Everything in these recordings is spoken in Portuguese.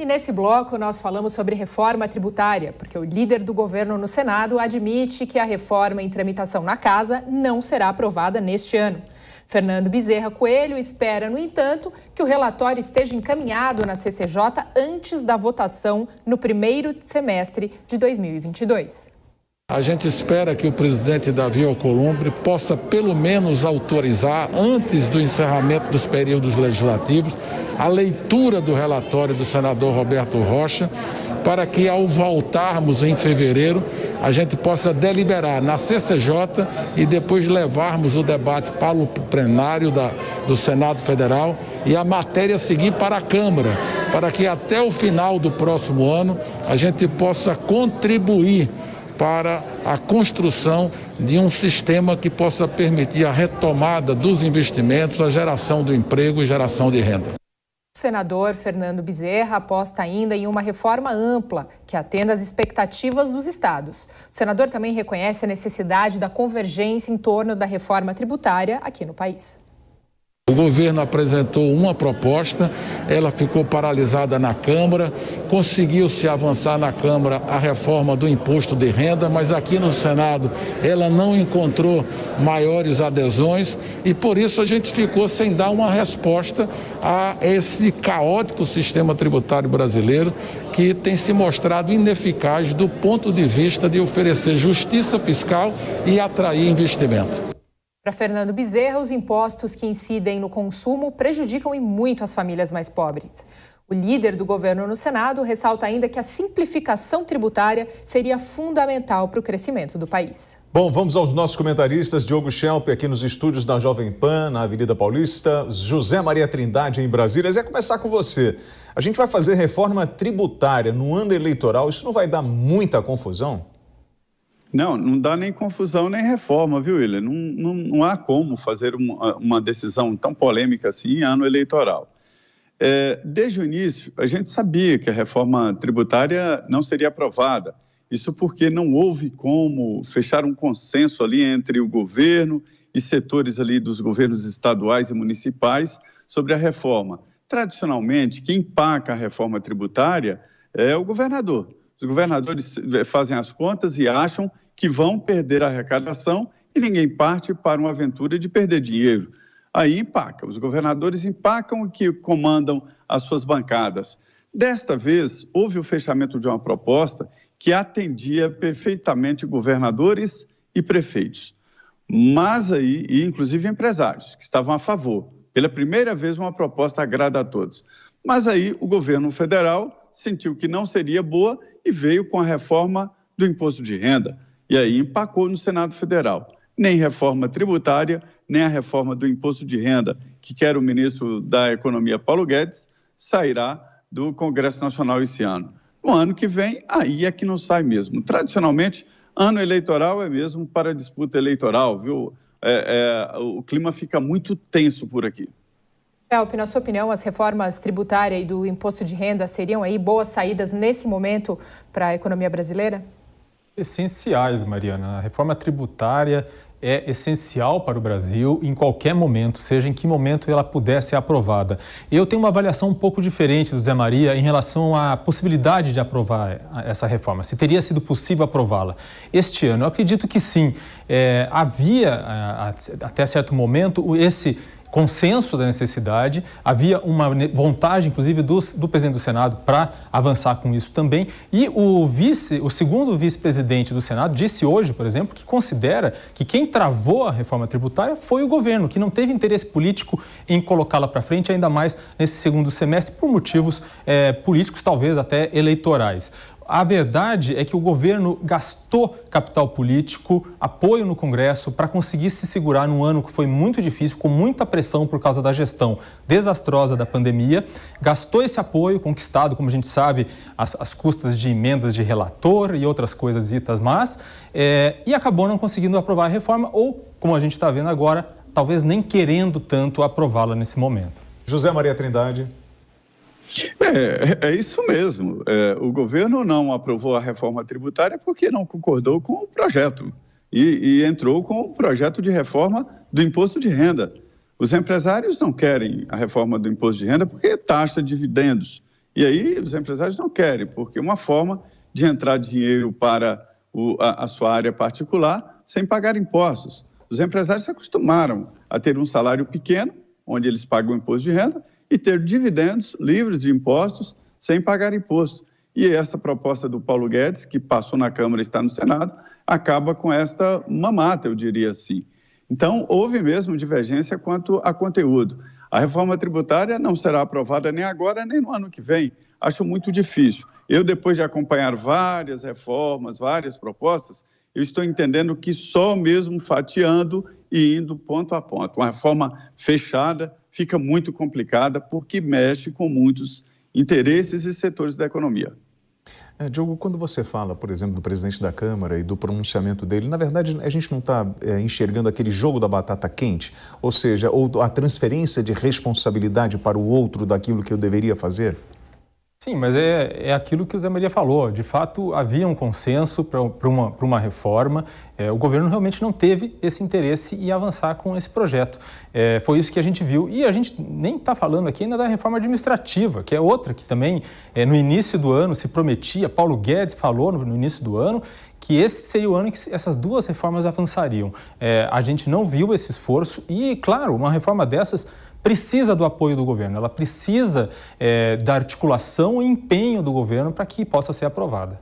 E nesse bloco nós falamos sobre reforma tributária, porque o líder do governo no Senado admite que a reforma em tramitação na casa não será aprovada neste ano. Fernando Bezerra Coelho espera, no entanto, que o relatório esteja encaminhado na CCJ antes da votação no primeiro semestre de 2022. A gente espera que o presidente Davi Alcolumbre possa pelo menos autorizar, antes do encerramento dos períodos legislativos, a leitura do relatório do senador Roberto Rocha, para que ao voltarmos em fevereiro, a gente possa deliberar na CCJ e depois levarmos o debate para o plenário do Senado Federal e a matéria seguir para a Câmara, para que até o final do próximo ano a gente possa contribuir para a construção de um sistema que possa permitir a retomada dos investimentos, a geração do emprego e geração de renda. O senador Fernando Bezerra aposta ainda em uma reforma ampla que atenda às expectativas dos estados. O senador também reconhece a necessidade da convergência em torno da reforma tributária aqui no país. O governo apresentou uma proposta, ela ficou paralisada na Câmara, conseguiu-se avançar na Câmara a reforma do imposto de renda, mas aqui no Senado ela não encontrou maiores adesões e por isso a gente ficou sem dar uma resposta a esse caótico sistema tributário brasileiro que tem se mostrado ineficaz do ponto de vista de oferecer justiça fiscal e atrair investimento. Para Fernando Bezerra, os impostos que incidem no consumo prejudicam e muito as famílias mais pobres. O líder do governo no Senado ressalta ainda que a simplificação tributária seria fundamental para o crescimento do país. Bom, vamos aos nossos comentaristas. Diogo Schelp aqui nos estúdios da Jovem Pan, na Avenida Paulista. José Maria Trindade em Brasília. Zé, começar com você. A gente vai fazer reforma tributária no ano eleitoral. Isso não vai dar muita confusão? Não dá nem confusão nem reforma, viu, William? Não há como fazer uma decisão tão polêmica assim em ano eleitoral. Desde o início, a gente sabia que a reforma tributária não seria aprovada. Isso porque não houve como fechar um consenso ali entre o governo e setores ali dos governos estaduais e municipais sobre a reforma. Tradicionalmente, quem empaca a reforma tributária é o governador. Os governadores fazem as contas e acham que vão perder a arrecadação e ninguém parte para uma aventura de perder dinheiro. Aí empaca. Os governadores empacam que comandam as suas bancadas. Desta vez, houve o fechamento de uma proposta que atendia perfeitamente governadores e prefeitos. Mas aí, e inclusive empresários, que estavam a favor. Pela primeira vez, uma proposta agrada a todos. Mas aí o governo federal sentiu que não seria boa e veio com a reforma do imposto de renda. E aí empacou no Senado Federal. Nem reforma tributária, nem a reforma do imposto de renda, que quer o ministro da Economia, Paulo Guedes, sairá do Congresso Nacional esse ano. No ano que vem, aí é que não sai mesmo. Tradicionalmente, ano eleitoral é mesmo para disputa eleitoral, viu? O clima fica muito tenso por aqui. Elp, na sua opinião, as reformas tributária e do imposto de renda seriam aí boas saídas nesse momento para a economia brasileira? Essenciais, Mariana. A reforma tributária é essencial para o Brasil em qualquer momento, seja em que momento ela puder ser aprovada. Eu tenho uma avaliação um pouco diferente do Zé Maria em relação à possibilidade de aprovar essa reforma, se teria sido possível aprová-la este ano. Eu acredito que sim. Havia, até certo momento, esse consenso da necessidade, havia uma vontade, inclusive, do presidente do Senado para avançar com isso também. E o segundo vice-presidente do Senado disse hoje, por exemplo, que considera que quem travou a reforma tributária foi o governo, que não teve interesse político em colocá-la para frente, ainda mais nesse segundo semestre, por motivos políticos, talvez até eleitorais. A verdade é que o governo gastou capital político, apoio no Congresso, para conseguir se segurar num ano que foi muito difícil, com muita pressão por causa da gestão desastrosa da pandemia. Gastou esse apoio conquistado, como a gente sabe, às custas de emendas de relator e outras coisas ditas más, e acabou não conseguindo aprovar a reforma ou, como a gente está vendo agora, talvez nem querendo tanto aprová-la nesse momento. José Maria Trindade. É isso mesmo. O governo não aprovou a reforma tributária porque não concordou com o projeto e entrou com o projeto de reforma do imposto de renda. Os empresários não querem a reforma do imposto de renda porque taxa dividendos E aí os empresários não querem, porque é uma forma de entrar dinheiro para a sua área particular sem pagar impostos. Os empresários se acostumaram a ter um salário pequeno, onde eles pagam imposto de renda, e ter dividendos livres de impostos sem pagar imposto. E essa proposta do Paulo Guedes, que passou na Câmara e está no Senado, acaba com esta mamata, eu diria assim. Então, houve mesmo divergência quanto a conteúdo. A reforma tributária não será aprovada nem agora, nem no ano que vem. Acho muito difícil. Eu, depois de acompanhar várias reformas, várias propostas, eu estou entendendo que só mesmo fatiando e indo ponto a ponto. Uma reforma fechada fica muito complicada porque mexe com muitos interesses e setores da economia. Diogo, quando você fala, por exemplo, do presidente da Câmara e do pronunciamento dele, na verdade a gente não está enxergando aquele jogo da batata quente, ou seja, ou a transferência de responsabilidade para o outro daquilo que eu deveria fazer? Sim, mas é aquilo que o Zé Maria falou. De fato, havia um consenso para uma reforma. O governo realmente não teve esse interesse em avançar com esse projeto. Foi isso que a gente viu. E a gente nem está falando aqui ainda da reforma administrativa, que é outra que também, no início do ano, se prometia. Paulo Guedes falou no início do ano que esse seria o ano em que essas duas reformas avançariam. A gente não viu esse esforço e, claro, uma reforma dessas precisa do apoio do governo, ela precisa da articulação e empenho do governo para que possa ser aprovada.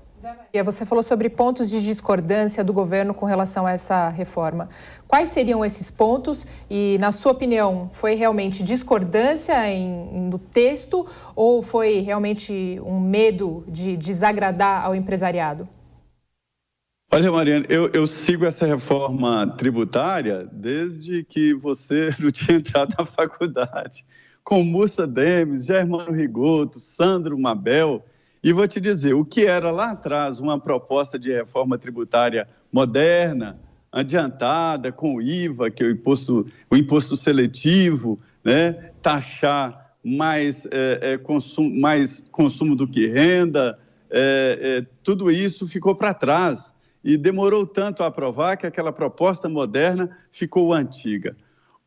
E você falou sobre pontos de discordância do governo com relação a essa reforma. Quais seriam esses pontos e, na sua opinião, foi realmente discordância no texto ou foi realmente um medo de desagradar ao empresariado? Olha, Mariana, eu sigo essa reforma tributária desde que você não tinha entrado na faculdade, com Mussa Demes, Germano Rigoto, Sandro Mabel, e vou te dizer, o que era lá atrás uma proposta de reforma tributária moderna, adiantada, com IVA, que é o imposto seletivo, né? Taxar mais consumo do que renda, tudo isso ficou para trás. E demorou tanto a aprovar que aquela proposta moderna ficou antiga.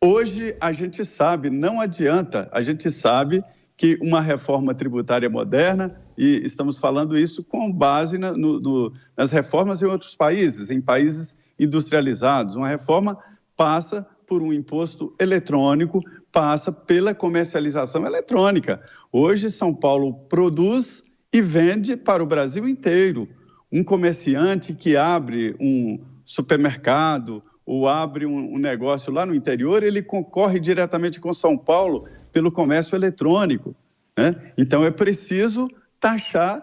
Hoje, a gente sabe, não adianta, a gente sabe que uma reforma tributária moderna, e estamos falando isso com base nas reformas em outros países, em países industrializados. Uma reforma passa por um imposto eletrônico, passa pela comercialização eletrônica. Hoje, São Paulo produz e vende para o Brasil inteiro. Um comerciante que abre um supermercado ou abre um negócio lá no interior, ele concorre diretamente com São Paulo pelo comércio eletrônico, né? Então, é preciso taxar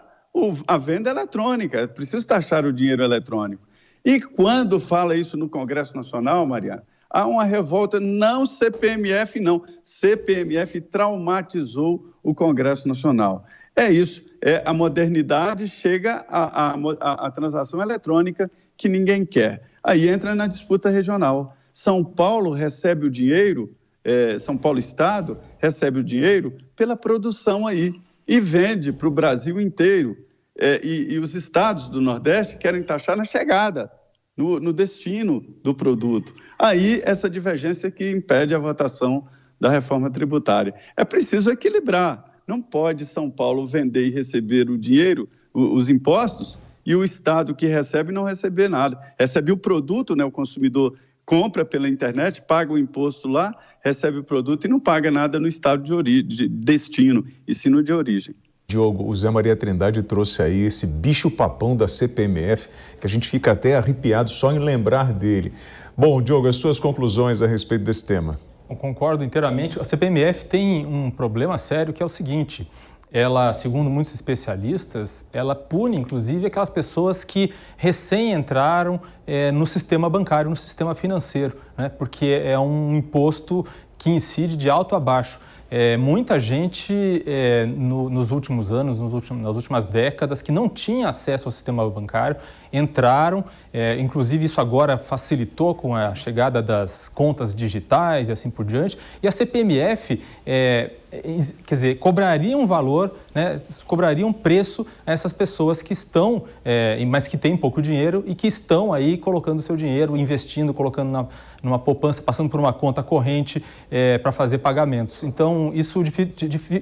a venda eletrônica, é preciso taxar o dinheiro eletrônico. E quando fala isso no Congresso Nacional, Mariana, há uma revolta, não CPMF, não. CPMF traumatizou o Congresso Nacional. É isso. A modernidade chega à transação eletrônica que ninguém quer. Aí entra na disputa regional. São Paulo recebe o dinheiro, São Paulo Estado recebe o dinheiro pela produção aí e vende para o Brasil inteiro. E os estados do Nordeste querem taxar na chegada, no destino do produto. Aí essa divergência que impede a votação da reforma tributária. É preciso equilibrar. Não pode São Paulo vender e receber o dinheiro, os impostos, e o Estado que recebe não receber nada. Recebe o produto, né? O consumidor compra pela internet, paga o imposto lá, recebe o produto e não paga nada no estado de destino, e sim no de origem. Diogo, o Zé Maria Trindade trouxe aí esse bicho-papão da CPMF, que a gente fica até arrepiado só em lembrar dele. Bom, Diogo, as suas conclusões a respeito desse tema. Eu concordo inteiramente. A CPMF tem um problema sério que é o seguinte: ela, segundo muitos especialistas, ela pune, inclusive, aquelas pessoas que recém entraram no sistema bancário, no sistema financeiro, né? Porque é um imposto que incide de alto a baixo. Muita gente, nos últimos anos, nas últimas décadas, que não tinha acesso ao sistema bancário, entraram, inclusive isso agora facilitou com a chegada das contas digitais e assim por diante. E a CPMF quer dizer, cobrariam um valor, né, cobrariam um preço a essas pessoas que estão, mas que têm pouco dinheiro e que estão aí colocando seu dinheiro, investindo, colocando numa poupança, passando por uma conta corrente para fazer pagamentos. Então, isso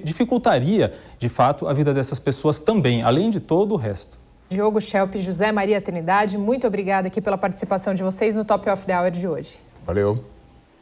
dificultaria, de fato, a vida dessas pessoas também, além de todo o resto. Diogo Schelp e José Maria Trindade, muito obrigada aqui pela participação de vocês no Top of the Hour de hoje. Valeu.